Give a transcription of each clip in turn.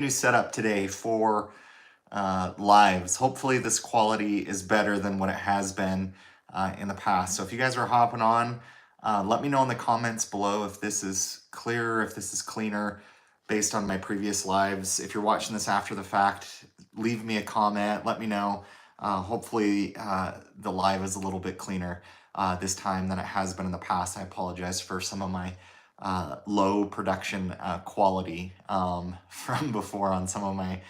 New setup today for lives. Hopefully this quality is better than what it has been in the past. So if you guys are hopping on, let me know in the comments below if this is clearer, if this is cleaner based on my previous lives. If you're watching this after the fact, leave me a comment, let me know. Hopefully the live is a little bit cleaner this time than it has been in the past. I apologize for some of my low production quality from before on some of my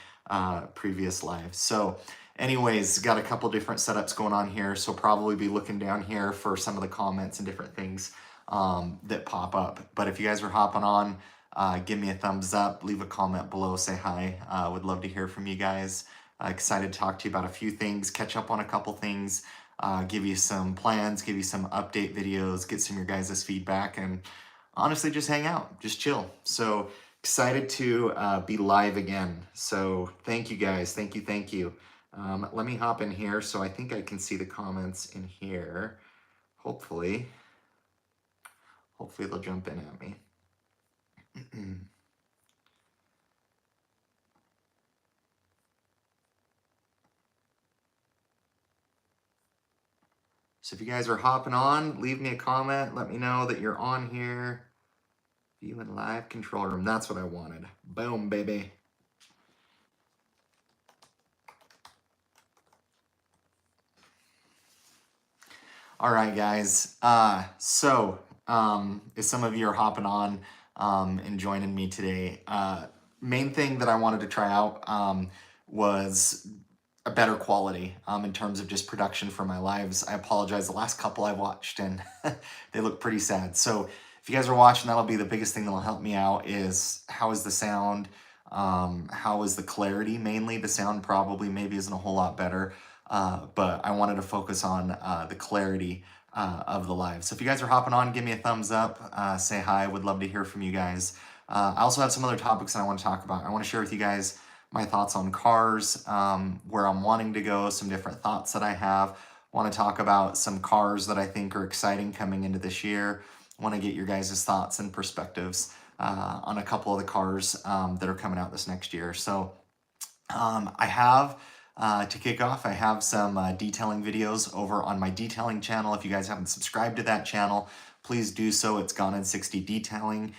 previous lives. So anyways, got a couple different setups going on here. So probably be looking down here for some of the comments and different things that pop up. But if you guys are hopping on, give me a thumbs up, leave a comment below, say hi. Would love to hear from you guys. Excited to talk to you about a few things, catch up on a couple things, give you some plans, give you some update videos, get some of your guys' feedback, and honestly just hang out, just chill. So excited to be live again. So thank you guys, thank you. Let me hop in here so I think I can see the comments in here. Hopefully they'll jump in at me. So if you guys are hopping on, leave me a comment, let me know that you're on here. View in live control room, that's what I wanted. Boom, baby. All right, guys. If some of you are hopping on and joining me today, main thing that I wanted to try out was a better quality in terms of just production for my lives. I apologize. The last couple I watched and they look pretty sad. So if you guys are watching, that'll be the biggest thing that'll help me out is how is the sound? How is the clarity? Mainly the sound probably maybe isn't a whole lot better. But I wanted to focus on the clarity of the live. So if you guys are hopping on, give me a thumbs up, say hi. Would love to hear from you guys. I also have some other topics that I want to talk about. I want to share with you guys my thoughts on cars, where I'm wanting to go, some different thoughts that I have. Want to talk about some cars that I think are exciting coming into this year. Want to get your guys' thoughts and perspectives on a couple of the cars that are coming out this next year. So I have, to kick off, I have some detailing videos over on my detailing channel. If you guys haven't subscribed to that channel, please do so. It's Gone in 60 Detailing.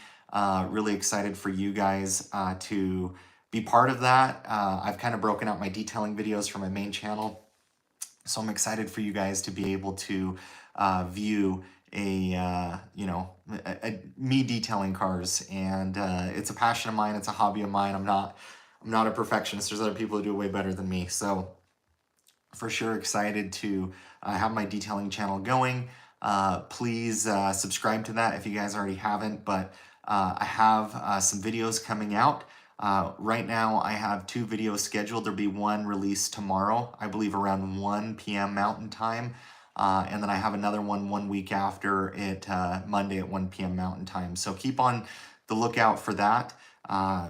Really excited for you guys to be part of that. I've kind of broken out my detailing videos from my main channel. So I'm excited for you guys to be able to view me detailing cars, and it's a passion of mine. It's a hobby of mine. I'm not a perfectionist. There's other people who do it way better than me. So for sure excited to have my detailing channel going. Please subscribe to that if you guys already haven't, but I have some videos coming out. Right now I have 2 videos scheduled. There'll be one released tomorrow, I believe around 1 p.m. Mountain Time. And then I have another one week after it, Monday at 1 p.m. Mountain Time. So keep on the lookout for that.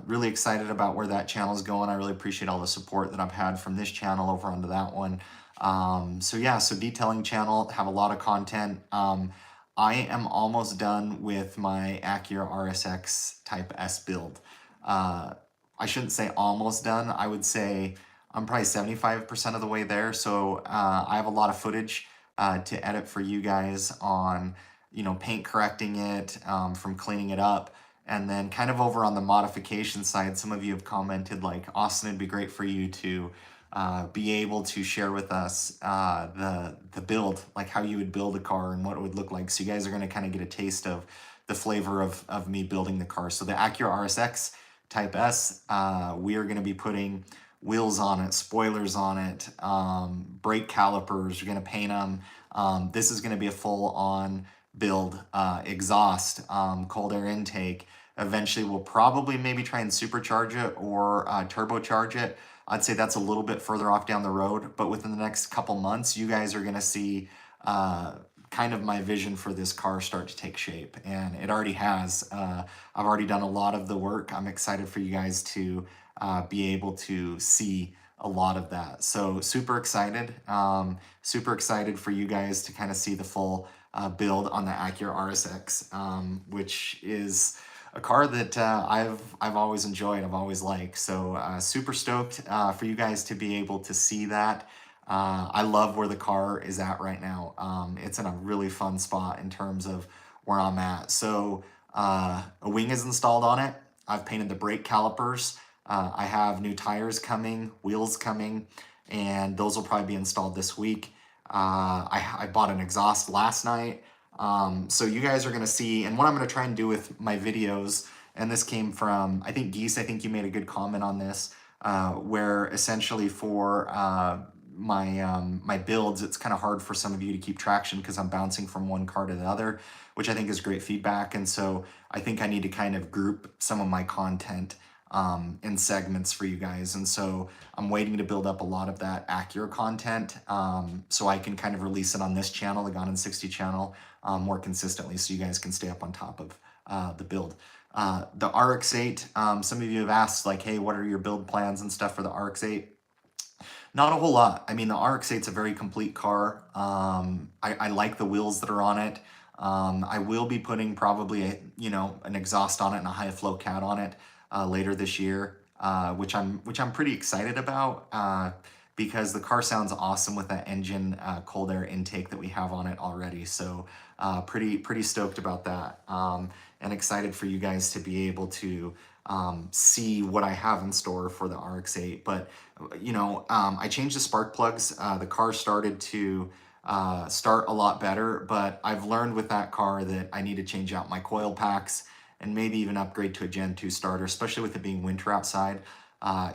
Really excited about where that channel is going. I really appreciate all the support that I've had from this channel over onto that one. So detailing channel, have a lot of content. I am almost done with my Acura RSX Type S build. I shouldn't say almost done. I would say I'm probably 75% of the way there. So I have a lot of footage to edit for you guys on, paint correcting it, from cleaning it up. And then kind of over on the modification side, some of you have commented like, Austin, it'd be great for you to be able to share with us the build, like how you would build a car and what it would look like. So you guys are going to kind of get a taste of the flavor of me building the car. So the Acura RSX Type S, we are going to be putting wheels on it, spoilers on it, brake calipers, you're going to paint them. This is going to be a full-on build, exhaust, cold air intake. Eventually we'll probably maybe try and supercharge it or turbocharge it. I'd say that's a little bit further off down the road, but within the next couple months, you guys are going to see kind of my vision for this car start to take shape, and it already has. I've already done a lot of the work. I'm excited for you guys to be able to see a lot of that. So super excited for you guys to kind of see the full build on the Acura RSX, which is a car that I've always enjoyed, I've always liked. So super stoked for you guys to be able to see that. I love where the car is at right now. It's in a really fun spot in terms of where I'm at. So a wing is installed on it. I've painted the brake calipers. I have new tires coming, wheels coming, and those will probably be installed this week. I bought an exhaust last night. So you guys are going to see, and what I'm going to try and do with my videos, and this came from, I think Geese, I think you made a good comment on this, where essentially for my builds, it's kind of hard for some of you to keep traction because I'm bouncing from one car to the other, which I think is great feedback. And so I think I need to kind of group some of my content in segments for you guys. And so I'm waiting to build up a lot of that Acura content so I can kind of release it on this channel, the Gone in 60 channel, more consistently so you guys can stay up on top of the build. The RX-8, some of you have asked like, hey, what are your build plans and stuff for the RX-8? Not a whole lot. I mean, the RX-8's a very complete car. I like the wheels that are on it. I will be putting probably an exhaust on it and a high flow cat on it later this year, which I'm pretty excited about because the car sounds awesome with that engine cold air intake that we have on it already. So pretty stoked about that, and excited for you guys to be able to see what I have in store for the RX-8. But I changed the spark plugs. The car started to start a lot better, but I've learned with that car that I need to change out my coil packs and maybe even upgrade to a Gen 2 starter, especially with it being winter outside.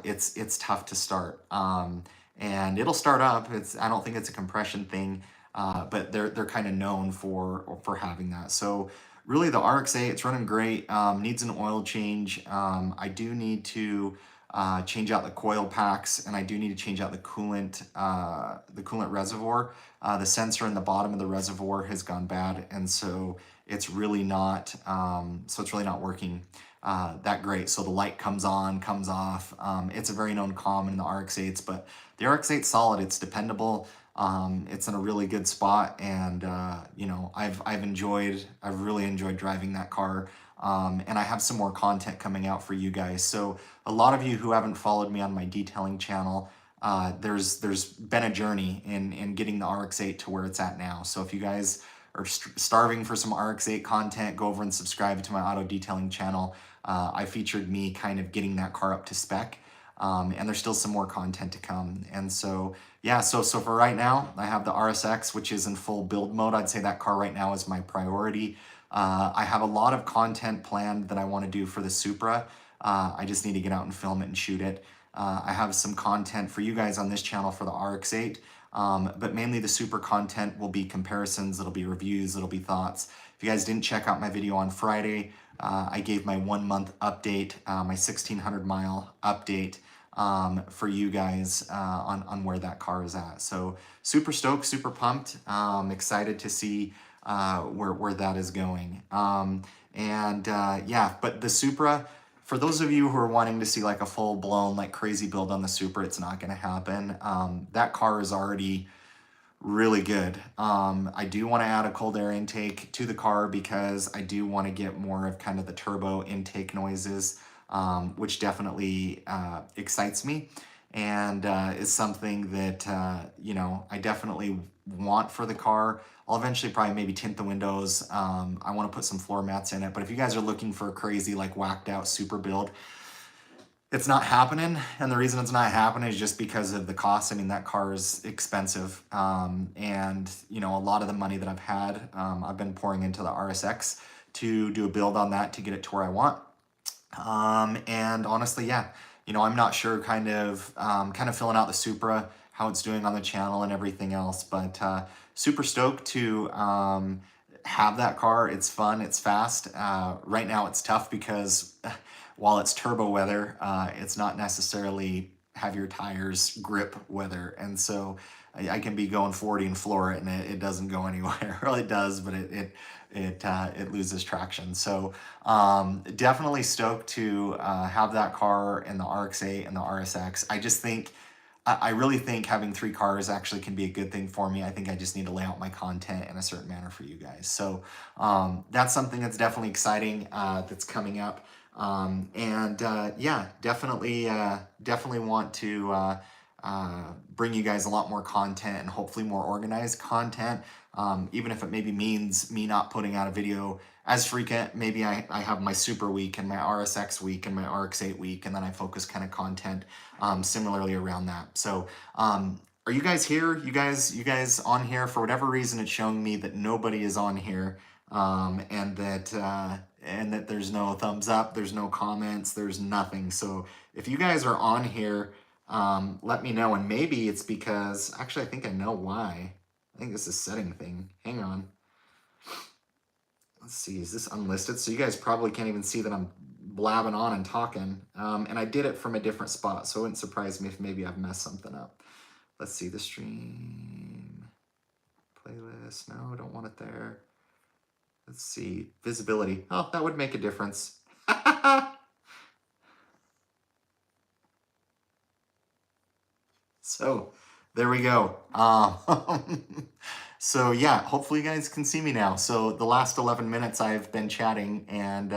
It's tough to start, and it'll start up. I don't think it's a compression thing, but they're kind of known for having that. So really, the RX-8, it's running great. Needs an oil change. I do need to change out the coil packs, and I do need to change out the coolant reservoir. The sensor in the bottom of the reservoir has gone bad, and so it's really not working that great. So the light comes on, comes off. It's a very known common in the RX-8s, but the RX-8's solid. It's dependable. It's in a really good spot, and I've really enjoyed driving that car. And I have some more content coming out for you guys. So a lot of you who haven't followed me on my detailing channel, there's been a journey in getting the RX-8 to where it's at now. So if you guys are starving for some RX-8 content, go over and subscribe to my auto detailing channel. I featured me kind of getting that car up to spec. And there's still some more content to come. And so, yeah, so for right now, I have the RSX, which is in full build mode. I'd say that car right now is my priority. I have a lot of content planned that I want to do for the Supra. I just need to get out and film it and shoot it. I have some content for you guys on this channel for the RX-8, but mainly the Supra content will be comparisons, it'll be reviews, it'll be thoughts. If you guys didn't check out my video on Friday, I gave my 1 month update, my 1,600 mile update for you guys on where that car is at. So super stoked, super pumped, excited to see where that is going. Yeah, but the Supra, for those of you who are wanting to see like a full blown like crazy build on the Supra, it's not going to happen. That car is already really good. I do want to add a cold air intake to the car because I do want to get more of kind of the turbo intake noises, which definitely excites me, and is something that I definitely want for the car. I'll eventually probably maybe tint the windows. I want to put some floor mats in it, but if you guys are looking for a crazy like whacked out super build, it's not happening. And the reason it's not happening is just because of the cost. I mean, that car is expensive. And a lot of the money that I've had, I've been pouring into the RSX to do a build on that to get it to where I want. And honestly, yeah, I'm not sure kind of filling out the Supra, how it's doing on the channel and everything else, but super stoked to have that car. It's fun, it's fast. Right now it's tough because while it's turbo weather, it's not necessarily have your tires grip weather. And so I can be going 40 and floor it and it doesn't go anywhere. Well, it does, but it loses traction. So definitely stoked to have that car and the RX-8 and the RSX. I just think I really think having 3 cars actually can be a good thing for me. I think I just need to lay out my content in a certain manner for you guys. So that's something that's definitely exciting that's coming up. Yeah, definitely want to bring you guys a lot more content and hopefully more organized content. Even if it maybe means me not putting out a video as frequent. Maybe I have my Super week and my RSX week and my RX-8 week, and then I focus kind of content similarly around that. So are you guys here? You guys on here? For whatever reason, it's showing me that nobody is on here, and that there's no thumbs up, there's no comments, there's nothing. So if you guys are on here, let me know. And maybe it's because, actually, I think I know why. I think this is a setting thing. Hang on. Let's see, is this unlisted? So you guys probably can't even see that I'm blabbing on and talking. And I did it from a different spot, so it wouldn't surprise me if maybe I've messed something up. Let's see, the stream playlist. No, don't want it there. Let's see, visibility. Oh, that would make a difference. So there we go. So yeah, hopefully you guys can see me now. So the last 11 minutes I've been chatting, and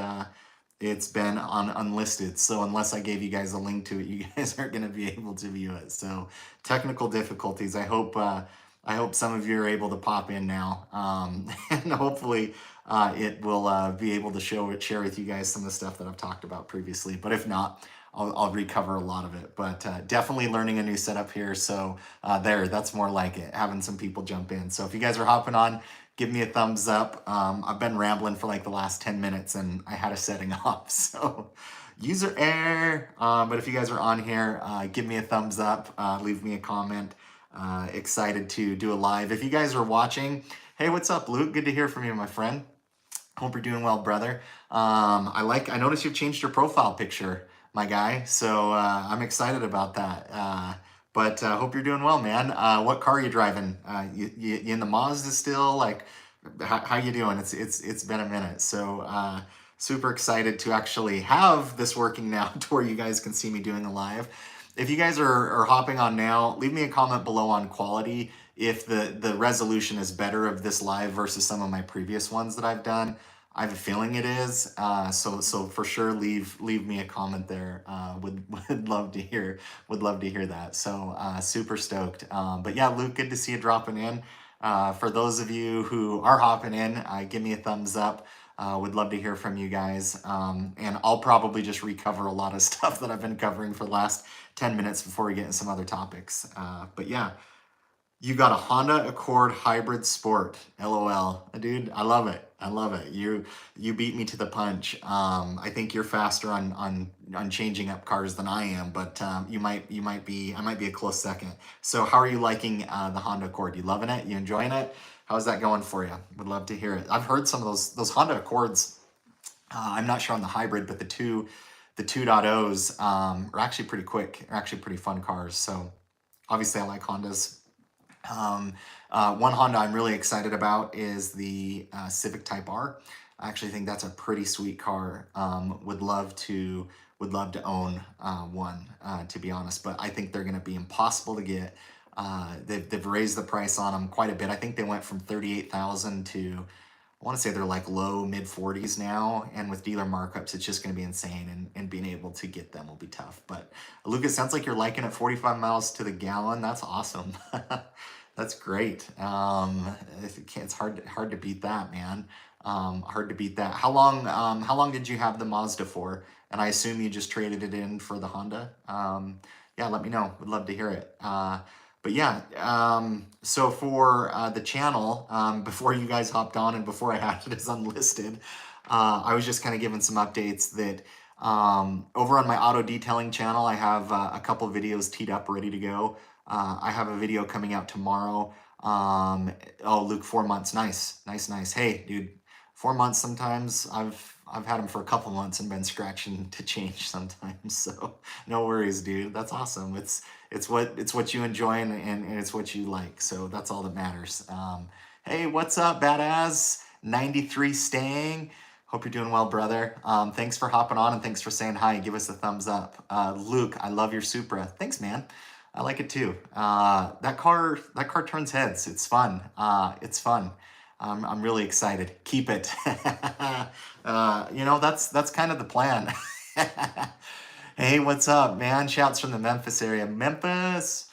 it's been on unlisted. So unless I gave you guys a link to it, you guys aren't going to be able to view it. So technical difficulties. I hope some of you are able to pop in now, and hopefully it will be able to share with you guys some of the stuff that I've talked about previously. But if not, I'll recover a lot of it. But definitely learning a new setup here. So that's more like it, having some people jump in. So if you guys are hopping on, give me a thumbs up. I've been rambling for like the last 10 minutes and I had a setting off. So user error. But if you guys are on here, give me a thumbs up, leave me a comment. Excited to do a live. If you guys are watching, hey, what's up, Luke? Good to hear from you, my friend. Hope you're doing well, brother. I noticed you changed your profile picture, my guy. So I'm excited about that. But hope you're doing well, man. What car are you driving? You in the Mazda still? Like, how you doing? It's been a minute. So super excited to actually have this working now to where you guys can see me doing a live. If you guys are hopping on now, leave me a comment below on quality. If the resolution is better of this live versus some of my previous ones that I've done. I have a feeling it is. So for sure, leave me a comment there. Would love to hear that. So super stoked. But yeah, Luke, good to see you dropping in. For those of you who are hopping in, give me a thumbs up. Would love to hear from you guys. And I'll probably just recover a lot of stuff that I've been covering for the last 10 minutes before we get into some other topics. But yeah. You got a Honda Accord Hybrid Sport. LOL. Dude, I love it. I love it. You beat me to the punch. I think you're faster on changing up cars than I am, but I might be a close second. So how are you liking the Honda Accord? You loving it? You enjoying it? How's that going for you? Would love to hear it. I've heard some of those Honda Accords. I'm not sure on the hybrid, but the 2.0s are actually pretty quick. They're actually pretty fun cars. So obviously I like Hondas. One Honda I'm really excited about is the Civic Type R. I actually think that's a pretty sweet car. Would love to own one, to be honest, but I think they're going to be impossible to get. They've raised the price on them quite a bit. I think they went from 38,000 to, I want to say they're like low mid 40s now, and with dealer markups, it's just going to be insane, and being able to get them will be tough. But Lucas, sounds like you're liking it. 45 miles to the gallon. That's awesome. That's great. It's hard to beat that, man. Hard to beat that. How long did you have the Mazda for? And I assume you just traded it in for the Honda. Yeah, let me know. Would love to hear it. But yeah, so for the channel, before you guys hopped on and before I had it as unlisted, I was just kind of giving some updates that over on my auto detailing channel, I have a couple videos teed up ready to go. I have a video coming out tomorrow. Oh, Luke, 4 months. Nice. Hey, dude, 4 months sometimes. I've had them for a couple months and been scratching to change sometimes. So no worries, dude. That's awesome. It's what you enjoy and it's what you like. So that's all that matters. Hey, what's up, badass? 93 staying. Hope you're doing well, brother. Thanks for hopping on and thanks for saying hi. Give us a thumbs up. Luke, I love your Supra. Thanks, man. I like it too. That car turns heads. It's fun. It's fun. I'm really excited. Keep it. That's kind of the plan. Hey, what's up, man? Shouts from the Memphis area. Memphis.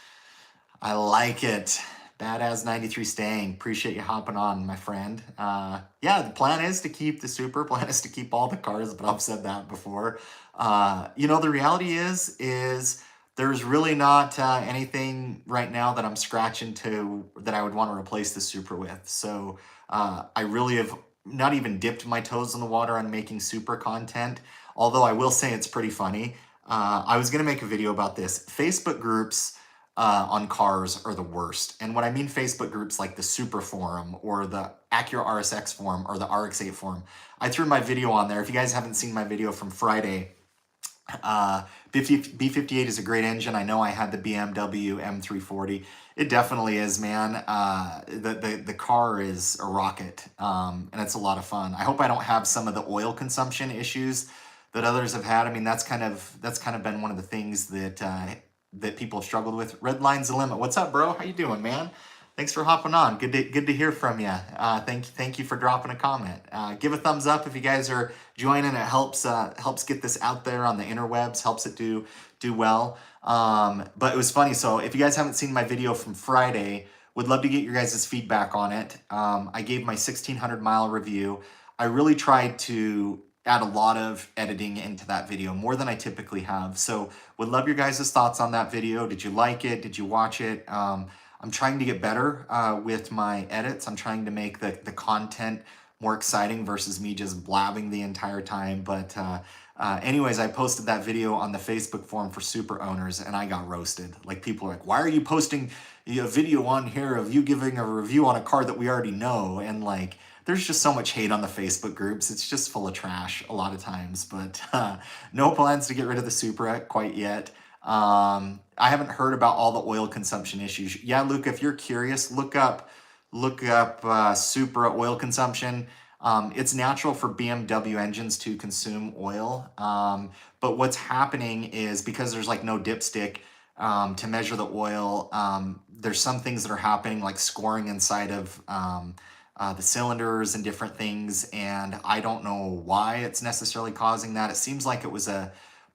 I like it. Badass 93 staying. Appreciate you hopping on, my friend. Yeah, the plan is to keep the Super. Plan is to keep all the cars, but I've said that before. The reality is there's really not anything right now that I'm scratching to that I would want to replace the Super with. So I really have not even dipped my toes in the water on making Super content. Although I will say it's pretty funny. I was gonna make a video about this. Facebook groups on cars are the worst. And when I mean Facebook groups like the Super Forum or the Acura RSX Forum or the RX-8 Forum, I threw my video on there. If you guys haven't seen my video from Friday, B58 is a great engine. I know I had the BMW M340. It definitely is, man. The car is a rocket, and it's a lot of fun. I hope I don't have some of the oil consumption issues that others have had. I mean, that's kind of been one of the things that people have struggled with. Red line's the limit. What's up, bro? How you doing, man? Thanks for hopping on. Good to hear from you. Thank you for dropping a comment. Give a thumbs up if you guys are joining. It helps get this out there on the interwebs. Helps it do well. But it was funny. So if you guys haven't seen my video from Friday, would love to get your guys' feedback on it. I gave my 1,600-mile review. I really tried to add a lot of editing into that video, more than I typically have. So would love your guys' thoughts on that video. Did you like it? Did you watch it? I'm trying to get better with my edits. I'm trying to make the content more exciting versus me just blabbing the entire time. But anyways, I posted that video on the Facebook forum for Super owners and I got roasted. Like, people are like, why are you posting a video on here of you giving a review on a car that we already know? And like, there's just so much hate on the Facebook groups. It's just full of trash a lot of times, but no plans to get rid of the Supra quite yet. I haven't heard about all the oil consumption issues. Yeah, Luke, if you're curious, look up Supra oil consumption. It's natural for BMW engines to consume oil, but what's happening is because there's like no dipstick to measure the oil, there's some things that are happening, like scoring inside of the cylinders and different things, and I don't know why it's necessarily causing that. It seems like it was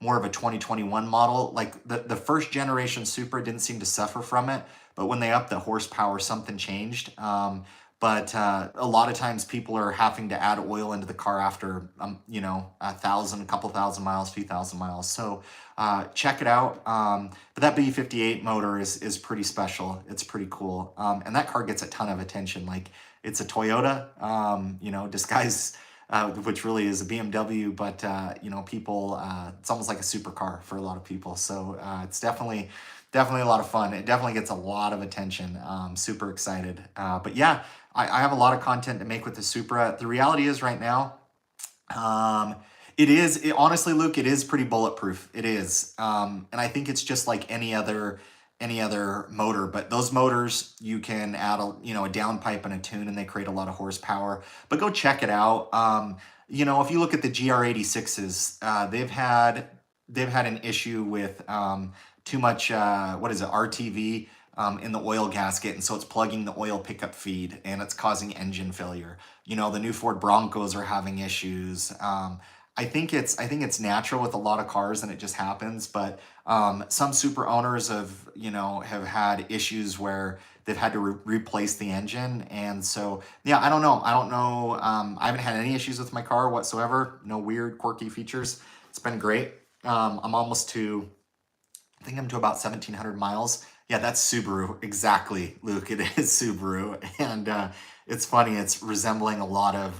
more of a 2021 model. Like the first generation Supra didn't seem to suffer from it, but when they upped the horsepower, something changed. But a lot of times people are having to add oil into the car after, a couple thousand miles, 2,000 miles. So check it out. But that B58 motor is pretty special. It's pretty cool. And that car gets a ton of attention. Like, it's a Toyota, disguised, which really is a BMW, but people, it's almost like a supercar for a lot of people. So it's definitely a lot of fun. It definitely gets a lot of attention. Super excited. But yeah, I have a lot of content to make with the Supra. The reality is right now, honestly, Luke, it is pretty bulletproof. It is. And I think it's just like any other motor, but those motors, you can add a downpipe and a tune and they create a lot of horsepower. But go check it out. If you look at the GR86s, they've had an issue with too much RTV in the oil gasket, and so it's plugging the oil pickup feed and it's causing engine failure. The new Ford Broncos are having issues. I think it's natural with a lot of cars and it just happens, but some Supra owners have had issues where they've had to replace the engine. And so, yeah, I don't know. I haven't had any issues with my car whatsoever. No weird, quirky features. It's been great. I'm I think I'm to about 1,700 miles. Yeah, that's Subaru. Exactly, Luke. It is Subaru. And it's funny. It's resembling a lot of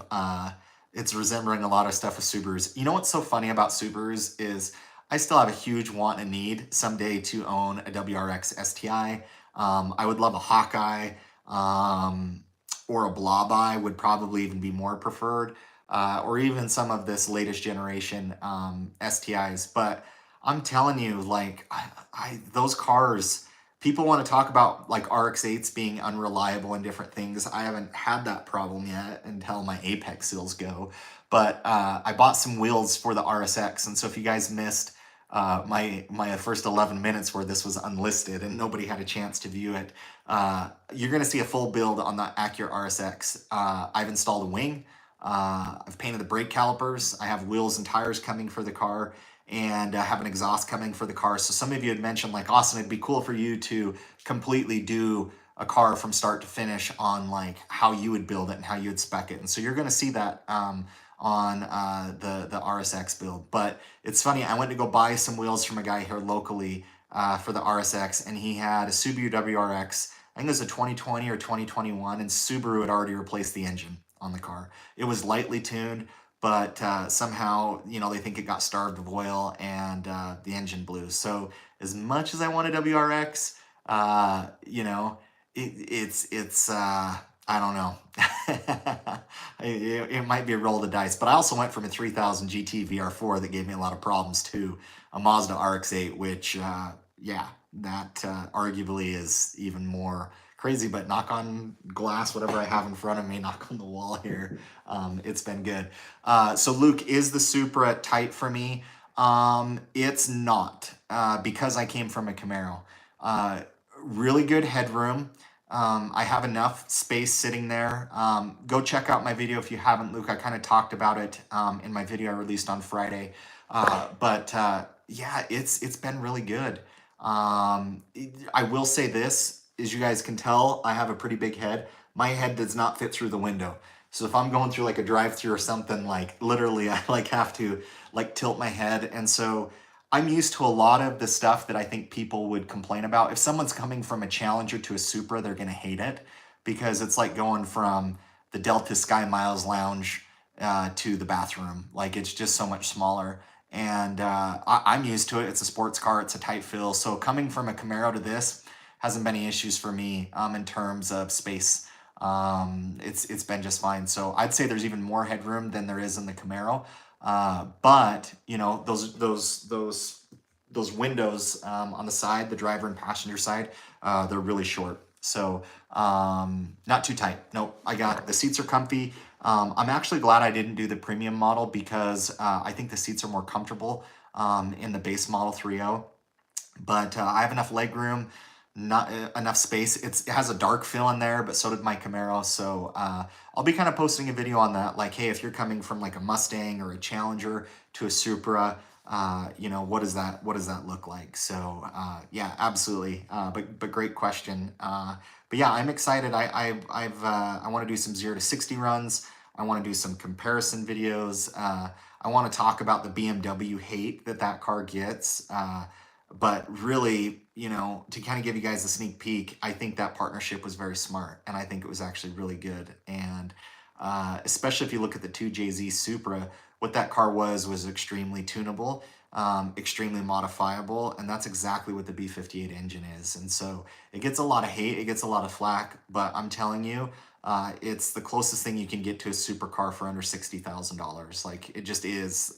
stuff with Subarus. You know what's so funny about Subarus is I still have a huge want and need someday to own a WRX STI. I would love a Hawkeye, or a Blob-Eye would probably even be more preferred, or even some of this latest generation STIs. But I'm telling you, like, those cars, people want to talk about like RX-8s being unreliable and different things. I haven't had that problem yet until my Apex seals go. But I bought some wheels for the RSX. And so if you guys missed my first 11 minutes where this was unlisted and nobody had a chance to view it. You're going to see a full build on the Acura RSX. I've installed a wing. I've painted the brake calipers. I have wheels and tires coming for the car, and have an exhaust coming for the car. So some of you had mentioned, like, Austin, it'd be cool for you to completely do a car from start to finish on like how you would build it and how you would spec it. And so you're going to see that on the RSX build. But it's funny, I went to go buy some wheels from a guy here locally for the RSX, and he had a Subaru WRX. I think it was a 2020 or 2021, and Subaru had already replaced the engine on the car. It was lightly tuned, but somehow, you know, they think it got starved of oil, and the engine blew. So as much as I want a WRX, you know, it's I don't know. It might be a roll of the dice, but I also went from a 3000 GT VR4 that gave me a lot of problems to a Mazda RX-8, which, yeah, that arguably is even more crazy. But knock on glass, whatever I have in front of me, knock on the wall here. It's been good. So Luke, is the Supra tight for me? It's not, because I came from a Camaro. Really good headroom. I have enough space sitting there. Go check out my video if you haven't, Luke. I kind of talked about it in my video I released on Friday. But yeah, it's been really good. I will say this, as you guys can tell, I have a pretty big head. My head does not fit through the window. So if I'm going through like a drive-through or something, like literally I like have to like tilt my head. And so I'm used to a lot of the stuff that I think people would complain about. If someone's coming from a Challenger to a Supra, they're going to hate it because it's like going from the Delta Sky Miles Lounge to the bathroom. Like, it's just so much smaller. And I'm used to it. It's a sports car. It's a tight fill. So coming from a Camaro to this hasn't been any issues for me in terms of space. It's been just fine. So I'd say there's even more headroom than there is in the Camaro. But you know, those windows on the side, the driver and passenger side, they're really short. So not too tight. Nope, I got the seats are comfy. I'm actually glad I didn't do the premium model because I think the seats are more comfortable in the base model 3.0. But I have enough leg room, not enough space. It has a dark fill in there, but so did my Camaro. So I'll be kind of posting a video on that. Like, hey, if you're coming from like a Mustang or a Challenger to a Supra, you know, what does that look like? So yeah, absolutely. But great question. But yeah, I'm excited. I want to do some 0 to 60 runs. I want to do some comparison videos. I want to talk about the BMW hate that car gets. But really, you know, to kind of give you guys a sneak peek, I think that partnership was very smart, and I think it was actually really good. And especially if you look at the 2JZ Supra, what that car was extremely tunable, extremely modifiable, and that's exactly what the B58 engine is. And so it gets a lot of hate, it gets a lot of flack, but I'm telling you, it's the closest thing you can get to a supercar for under $60,000. Like, it just is.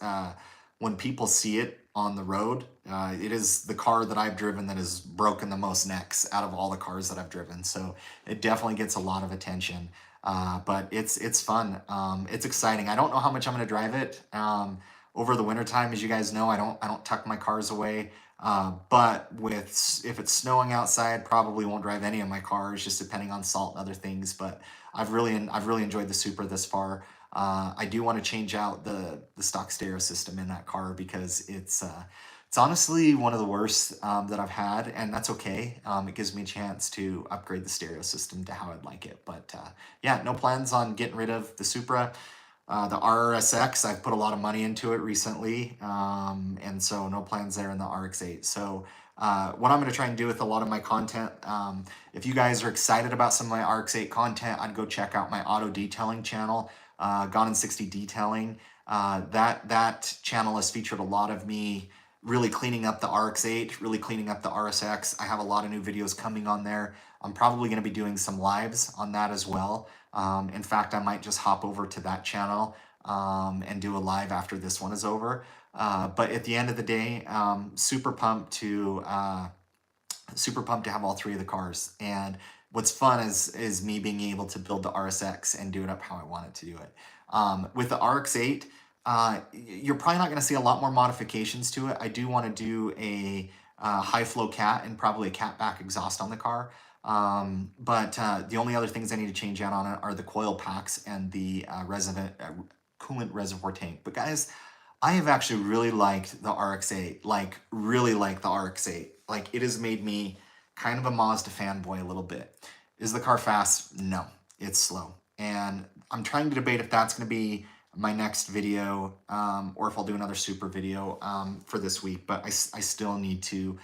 When people see it on the road, it is the car that I've driven that has broken the most necks out of all the cars that I've driven. So it definitely gets a lot of attention. But it's fun. It's exciting. I don't know how much I'm going to drive it over the wintertime. As you guys know, I don't tuck my cars away. But if it's snowing outside, probably won't drive any of my cars, just depending on salt and other things. But I've really enjoyed the Supra this far. I do want to change out the stock stereo system in that car because it's honestly one of the worst that I've had, and that's okay. It gives me a chance to upgrade the stereo system to how I'd like it. But yeah, no plans on getting rid of the Supra. The RSX, I've put a lot of money into it recently, and so no plans there in the RX-8. So what I'm going to try and do with a lot of my content, if you guys are excited about some of my RX-8 content, I'd go check out my auto detailing channel, Gone in 60 Detailing. That channel has featured a lot of me really cleaning up the RX-8, really cleaning up the RSX. I have a lot of new videos coming on there. I'm probably going to be doing some lives on that as well. In fact, I might just hop over to that channel and do a live after this one is over. But at the end of the day, super pumped to have all three of the cars. And what's fun is me being able to build the RSX and do it up how I wanted to do it. With the RX-8, you're probably not going to see a lot more modifications to it. I do want to do a high flow cat and probably a cat back exhaust on the car. But the only other things I need to change out on it are the coil packs and the coolant reservoir tank. But guys, I have actually really liked the RX-8, like really like the RX-8. Like it has made me kind of a Mazda fanboy a little bit. Is the car fast? No, it's slow. And I'm trying to debate if that's going to be my next video, or if I'll do another super video for this week, but I still need to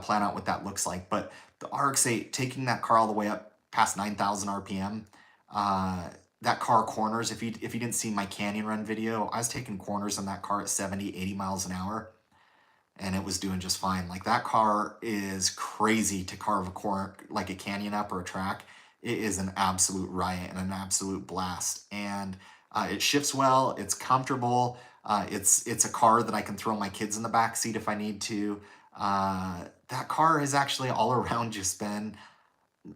plan out what that looks like. But the RX-8, taking that car all the way up past 9,000 RPM, that car corners, if you didn't see my Canyon Run video, I was taking corners on that car at 70, 80 miles an hour, and it was doing just fine. Like that car is crazy to carve a corner, like a canyon up or a track. It is an absolute riot and an absolute blast. And it shifts well, it's comfortable. It's a car that I can throw my kids in the back seat if I need to. That car has actually all around just been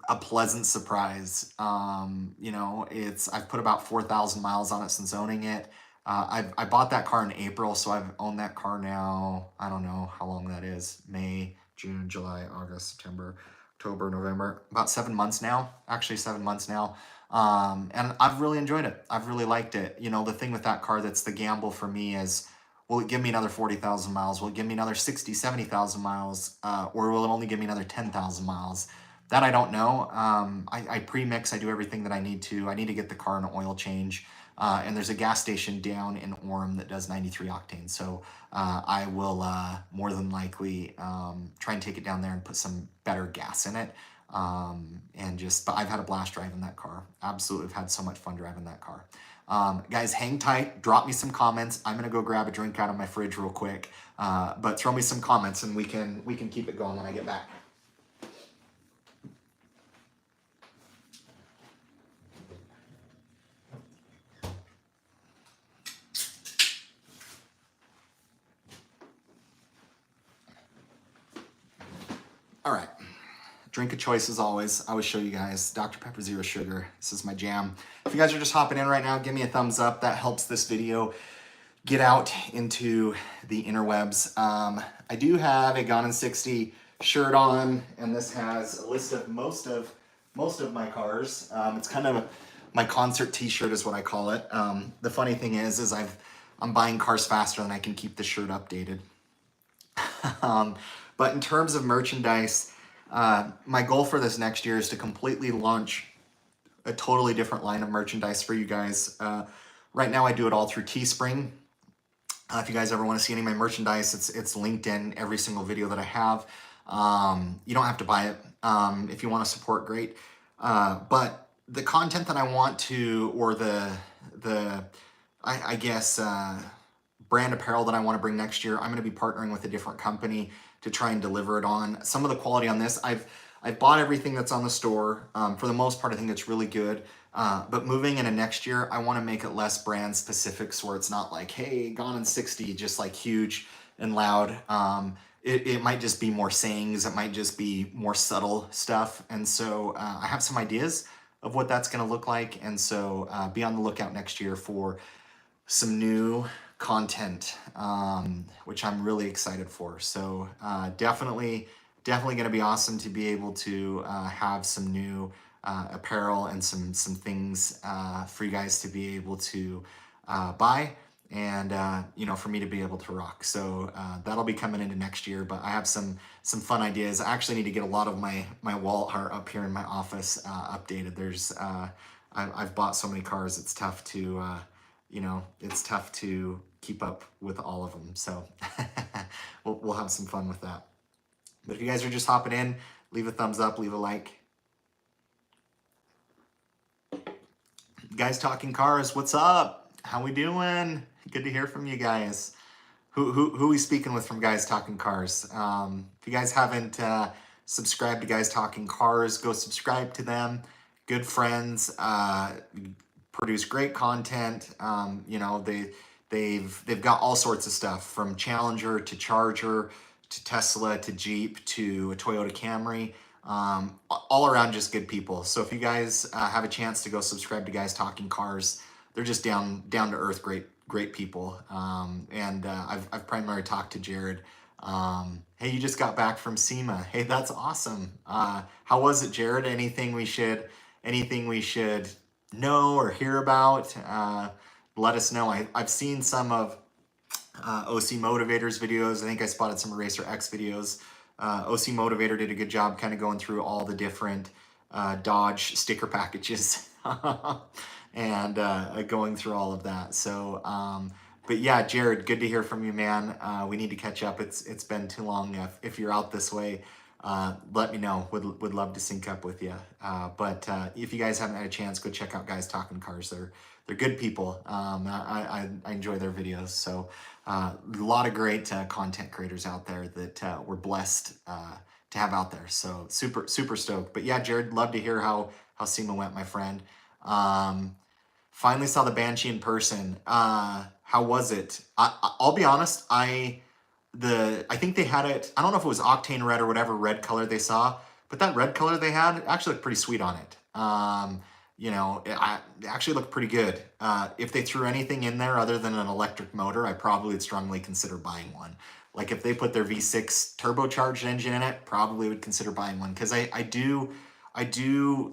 a pleasant surprise. You know, I've put about 4,000 miles on it since owning it. I bought that car in April, so I've owned that car now, I don't know how long that is, May, June, July, August, September, October, November, about 7 months now, actually 7 months now. And I've really enjoyed it. I've really liked it. You know, the thing with that car that's the gamble for me is, will it give me another 40,000 miles? Will it give me another 60, 70,000 miles? Or will it only give me another 10,000 miles? That I don't know. I pre-mix, I do everything that I need to. I need to get the car an oil change. And there's a gas station down in Orem that does 93 octane. So I will more than likely try and take it down there and put some better gas in it. But I've had a blast driving that car. Absolutely, I've had so much fun driving that car. Guys, hang tight, drop me some comments. I'm gonna go grab a drink out of my fridge real quick. But throw me some comments and we can keep it going when I get back. All right, drink of choice as always. I always show you guys Dr. Pepper Zero Sugar. This is my jam. If you guys are just hopping in right now, give me a thumbs up. That helps this video get out into the interwebs. I do have a Gone in 60 shirt on, and this has a list of most of my cars. It's kind of my concert t-shirt is what I call it. The funny thing is I'm buying cars faster than I can keep the shirt updated. But in terms of merchandise, my goal for this next year is to completely launch a totally different line of merchandise for you guys. Right now I do it all through Teespring. If you guys ever want to see any of my merchandise, it's linked in every single video that I have. You don't have to buy it. If you want to support, great. But the content that I want to, or I guess, brand apparel that I want to bring next year, I'm going to be partnering with a different company to try and deliver it on. Some of the quality on this, I've bought everything that's on the store. For the most part, I think it's really good. But moving into next year, I want to make it less brand specifics, where it's not like, hey, Gone in 60, just like huge and loud. It might just be more sayings. It might just be more subtle stuff. And so I have some ideas of what that's going to look like. And so be on the lookout next year for some new content, which I'm really excited for. So definitely going to be awesome to be able to have some new apparel and some things for you guys to be able to buy, and for me to be able to rock. So that'll be coming into next year. But I have some fun ideas. I actually need to get a lot of my wall art up here in my office updated. There's I've bought so many cars, it's tough to keep up with all of them. So we'll have some fun with that. But if you guys are just hopping in, leave a thumbs up, leave a like. Guys Talking Cars, what's up? How we doing? Good to hear from you guys. Who we speaking with from Guys Talking Cars? If you guys haven't subscribed to Guys Talking Cars, go subscribe to them. Good friends, produce great content. They've got all sorts of stuff, from Challenger to Charger to Tesla to Jeep to a Toyota Camry. All around just good people. So if you guys have a chance to go subscribe to Guys Talking Cars, they're just down to earth great great people. And I've primarily talked to Jared. Hey, you just got back from SEMA. Hey, that's awesome. How was it, Jared? Anything we should know or hear about? Let us know. I've seen some of OC Motivator's videos. I think I spotted some Racer X videos. OC Motivator did a good job kind of going through all the different Dodge sticker packages and going through all of that. So, but yeah, Jared, good to hear from you, man. We need to catch up. It's been too long. If you're out this way, let me know. Would love to sync up with you. But if you guys haven't had a chance, go check out Guys Talking Cars. They're good people. I enjoy their videos. So a lot of great content creators out there that we're blessed to have out there. So super stoked. But yeah, Jared, love to hear how SEMA went, my friend. Finally saw the Banshee in person. How was it? I'll be honest. I think they had it. I don't know if it was Octane Red or whatever red color they saw, but that red color they had actually looked pretty sweet on it. It actually looked pretty good. If they threw anything in there other than an electric motor, I probably would strongly consider buying one. Like if they put their V6 turbocharged engine in it, probably would consider buying one because I do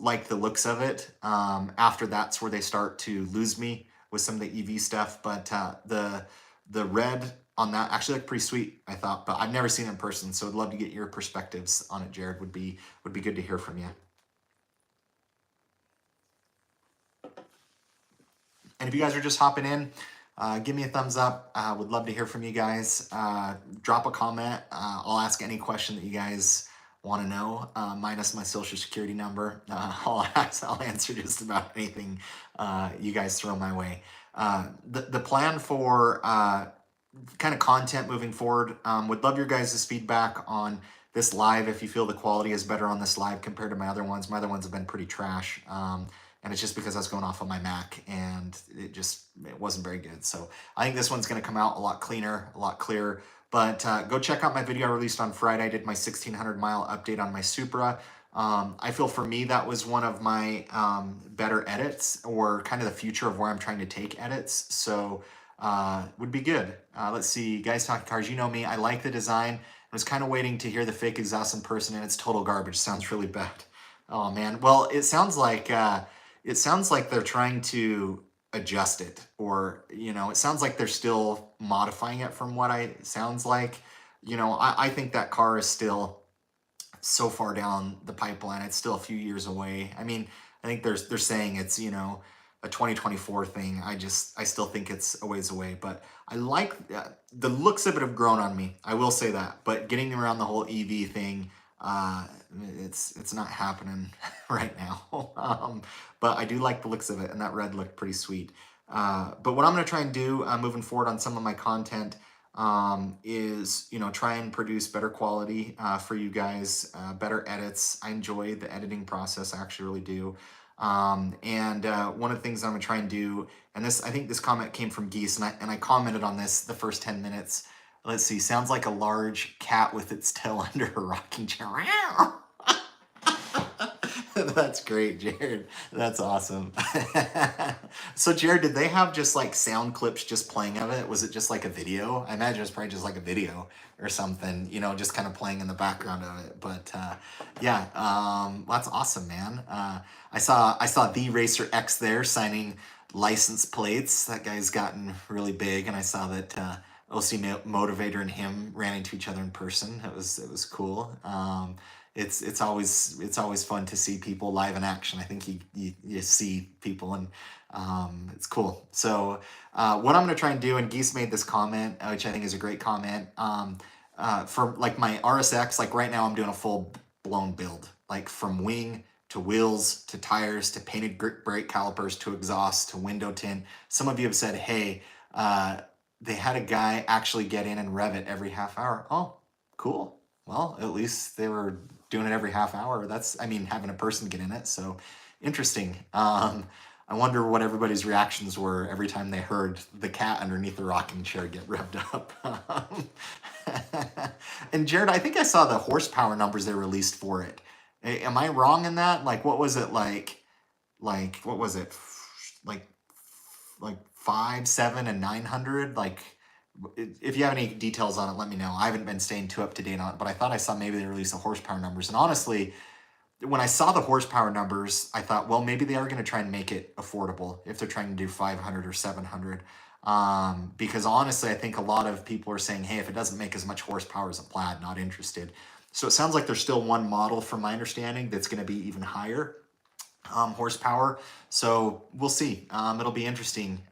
like the looks of it. After that's where they start to lose me with some of the EV stuff, but the red on that actually looked pretty sweet, I thought. But I've never seen it in person, so I'd love to get your perspectives on it, Jared. Would be good to hear from you. And if you guys are just hopping in, give me a thumbs up. Would love to hear from you guys. Drop a comment. I'll ask any question that you guys want to know, minus my social security number. I'll answer just about anything you guys throw my way. The plan for kind of content moving forward, would love your guys' feedback on this live. If you feel the quality is better on this live compared to my other ones have been pretty trash. And it's just because I was going off of my Mac and it wasn't very good. So I think this one's going to come out a lot cleaner, a lot clearer. But go check out my video I released on Friday. I did my 1,600 mile update on my Supra. I feel for me that was one of my better edits, or kind of the future of where I'm trying to take edits. So would be good. Let's see, Guys Talking Cars, you know me. I like the design. I was kind of waiting to hear the fake exhaust in person, and it's total garbage. Sounds really bad. Oh man. Well, it sounds like they're trying to adjust it, or it sounds like they're still modifying it from what it sounds like. I think that car is still so far down the pipeline. It's still a few years away. I mean, I think they're saying it's a 2024 thing. I still think it's a ways away, but I like the looks of it have grown on me. I will say that, but getting around the whole EV thing, it's not happening right now. But I do like the looks of it, and that red looked pretty sweet. But what I'm going to try and do moving forward on some of my content is try and produce better quality for you guys, better edits. I enjoy the editing process. I actually really do. And one of the things I'm gonna try and do, and I think this comment came from Geese, and I commented on this the first 10 minutes. Let's see, sounds like a large cat with its tail under a rocking chair. That's great, Jared. That's awesome. So Jared, did they have just like sound clips just playing of it? Was it just like a video? I imagine it's probably just like a video or something, just kind of playing in the background of it. But yeah, that's awesome, man. I saw the Racer X there signing license plates. That guy's gotten really big, and I saw that OC Motivator and him ran into each other in person. It was cool. It's always fun to see people live in action. I think you see people, and it's cool. So what I'm going to try and do, and Geese made this comment, which I think is a great comment, for like my RSX, like right now I'm doing a full blown build, like from wing to wheels to tires to painted brake calipers to exhaust to window tint. Some of you have said, hey, they had a guy actually get in and rev it every half hour. Oh, cool. Well, at least they were doing it every half hour. Having a person get in it. So interesting. I wonder what everybody's reactions were every time they heard the cat underneath the rocking chair get revved up. And Jared, I think I saw the horsepower numbers they released for it. Am I wrong in that? Like, what was it like? What was it? Like like 5, 7, and 900. Like, if you have any details on it, let me know. I haven't been staying too up to date on it, but I thought I saw maybe they released the horsepower numbers. And honestly, when I saw the horsepower numbers, I thought, well, maybe they are going to try and make it affordable if they're trying to do 500 or 700. Because honestly, I think a lot of people are saying, hey, if it doesn't make as much horsepower as a Plaid, not interested. So it sounds like there's still one model, from my understanding, that's going to be even higher horsepower. So we'll see. It'll be interesting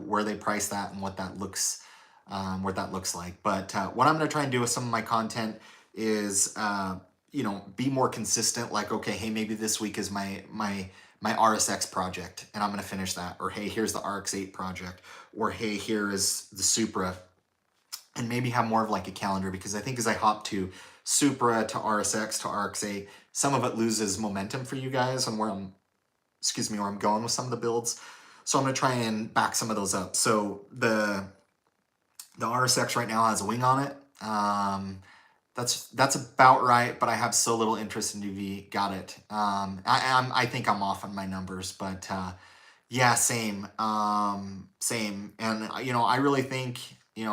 where they price that and what that looks like. But what I'm going to try and do with some of my content is be more consistent. Like, okay, hey, maybe this week is my RSX project and I'm going to finish that. Or hey, here's the RX-8 project. Or hey, here is the Supra. And maybe have more of like a calendar, because I think as I hop to Supra to RSX to RX-8, some of it loses momentum for you guys and where I'm going with some of the builds. So I'm going to try and back some of those up. So the RSX right now has a wing on it. That's about right, but I have so little interest in UV. Got it. I think I'm off on my numbers, but yeah, same. Same. And I really think,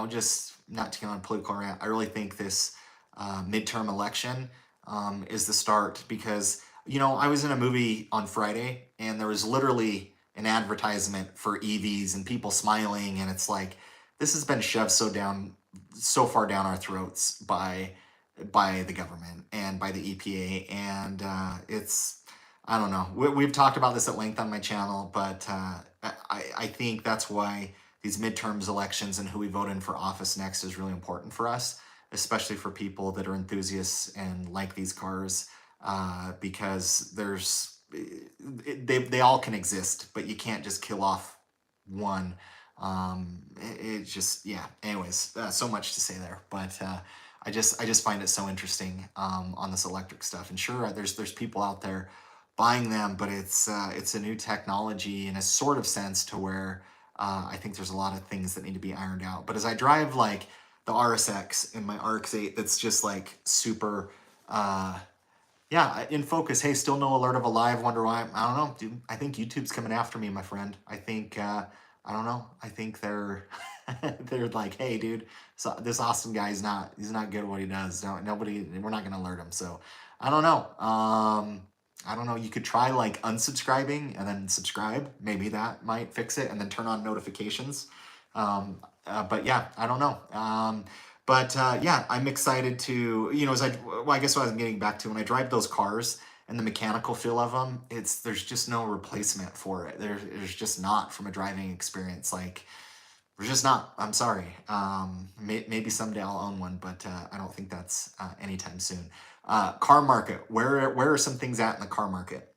just not to get on a political rant, I really think this midterm election is the start, because I was in a movie on Friday and there was literally an advertisement for EVs and people smiling, and it's like, this has been shoved so far down our throats by the government and by the EPA, and I don't know. We've talked about this at length on my channel, but I think that's why these midterms elections and who we vote in for office next is really important for us, especially for people that are enthusiasts and like these cars, because they all can exist, but you can't just kill off one. It just, yeah. Anyways, so much to say there, but I just find it so interesting on this electric stuff. And sure, there's people out there buying them, but it's a new technology in a sort of sense to where I think there's a lot of things that need to be ironed out. But as I drive like the RSX in my RX-8, that's just like super, yeah, in focus. Hey, still no alert of a live. Wonder why? I don't know, dude. I think YouTube's coming after me, my friend. I think I don't know. I think they're they're like, hey, dude, so this awesome guy he's not good at what he does. No, we're not gonna alert him. So I don't know. I don't know. You could try like unsubscribing and then subscribe. Maybe that might fix it, and then turn on notifications. But yeah, I don't know. Yeah, I'm excited to, I guess what I was getting back to, when I drive those cars and the mechanical feel of them, there's just no replacement for it. There's just not, from a driving experience. Like, there's just not. I'm sorry. Maybe someday I'll own one, but I don't think that's anytime soon. Car market. Where are some things at in the car market?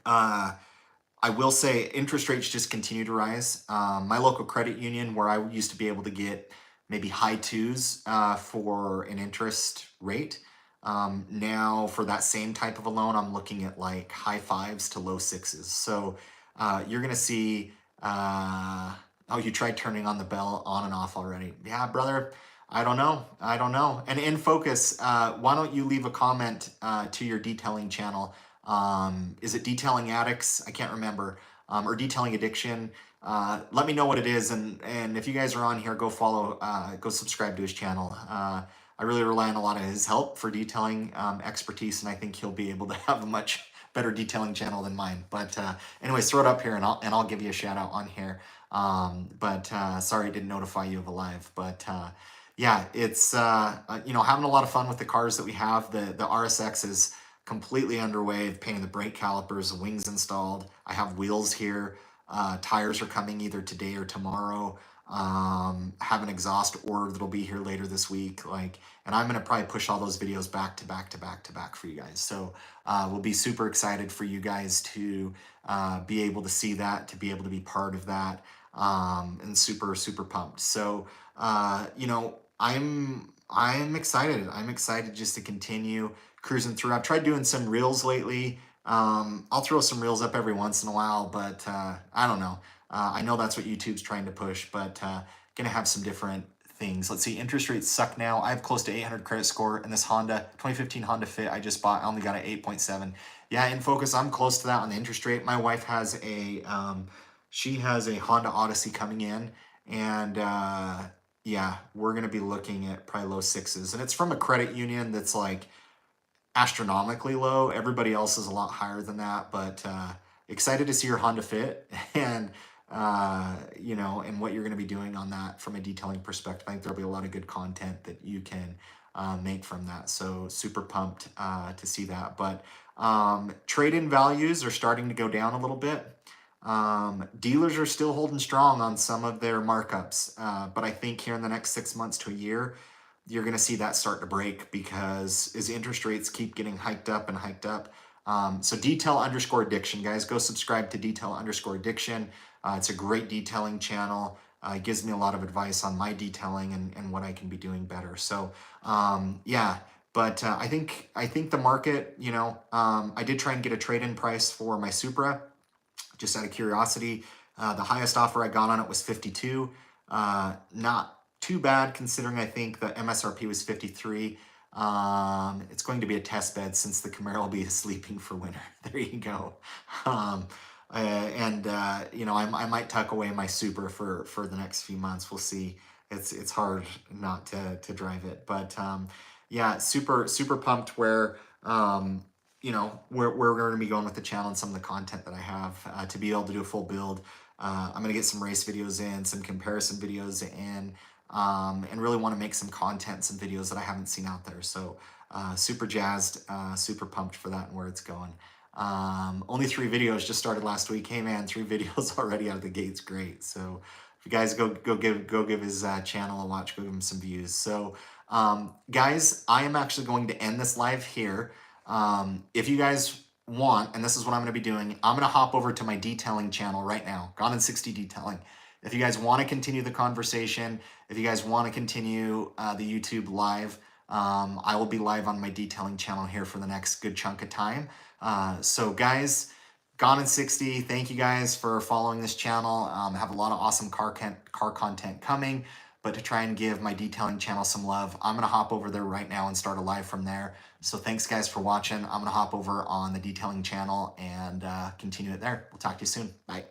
I will say interest rates just continue to rise. My local credit union, where I used to be able to get maybe high twos for an interest rate, now for that same type of a loan, I'm looking at like high fives to low sixes. So you're going to see, oh, you tried turning on the bell on and off already. Yeah, brother. I don't know. And in focus, why don't you leave a comment to your detailing channel? Is it Detailing Addicts? I can't remember. Or Detailing Addiction. Let me know what it is. And if you guys are on here, go follow, go subscribe to his channel. I really rely on a lot of his help for detailing expertise, and I think he'll be able to have a much better detailing channel than mine. But anyways, throw it up here and I'll give you a shout out on here. Sorry, I didn't notify you of a live, but yeah, it's having a lot of fun with the cars that we have. The RSX is completely underway, painting the brake calipers, wings installed. I have wheels here. Tires are coming either today or tomorrow. Have an exhaust order that'll be here later this week. And I'm gonna probably push all those videos back to back for you guys. So we'll be super excited for you guys to be able to see that, to be able to be part of that, and super pumped. So I'm excited. I'm excited just to continue cruising through. I've tried doing some reels lately. I'll throw some reels up every once in a while, but I don't know. I know that's what YouTube's trying to push, but gonna have some different things. Let's see, interest rates suck now. I have close to 800 credit score, and this 2015 Honda Fit I just bought, I only got an 8.7. Yeah, in focus, I'm close to that on the interest rate. My wife has a, She has a Honda Odyssey coming in, and yeah, we're going to be looking at probably low sixes. And it's from a credit union that's like astronomically low. Everybody else is a lot higher than that, but excited to see your Honda Fit and you know, and what you're going to be doing on that from a detailing perspective. I think there'll be a lot of good content that you can make from that. So super pumped to see that. But trade-in values are starting to go down a little bit. Dealers are still holding strong on some of their markups, but I think here in the next 6 months to a year, you're going to see that start to break because as interest rates keep getting hiked up and hiked up. So detail_addiction, guys, go subscribe to detail_addiction. It's a great detailing channel. It gives me a lot of advice on my detailing and what I can be doing better. So yeah, but I think the market, you know, I did try and get a trade-in price for my Supra, just out of curiosity. The highest offer I got on it was 52. Not too bad considering I think the MSRP was 53. It's going to be a test bed since the Camaro will be sleeping for winter. There you go. You know, I might tuck away my Supra for the next few months. We'll see. It's hard not to drive it, but yeah, super pumped where you know, we're going to be going with the channel and some of the content that I have to be able to do a full build. I'm going to get some race videos in, some comparison videos in, and really want to make some content, some videos that I haven't seen out there. So super jazzed, super pumped for that and where it's going. Only 3 videos just started last week. Hey man, 3 videos already out of the gates. Great. So if you guys go give his channel a watch, go give him some views. So guys, I am actually going to end this live here. If you guys want, and this is what I'm going to be doing, I'm going to hop over to my detailing channel right now, Gone in 60 Detailing. If you guys want to continue the conversation, if you guys want to continue the YouTube live, I will be live on my detailing channel here for the next good chunk of time. So guys, Gone in 60, thank you guys for following this channel. Have a lot of awesome car content coming, but to try and give my detailing channel some love, I'm going to hop over there right now and start a live from there. So thanks guys for watching. I'm going to hop over on the detailing channel and continue it there. We'll talk to you soon. Bye.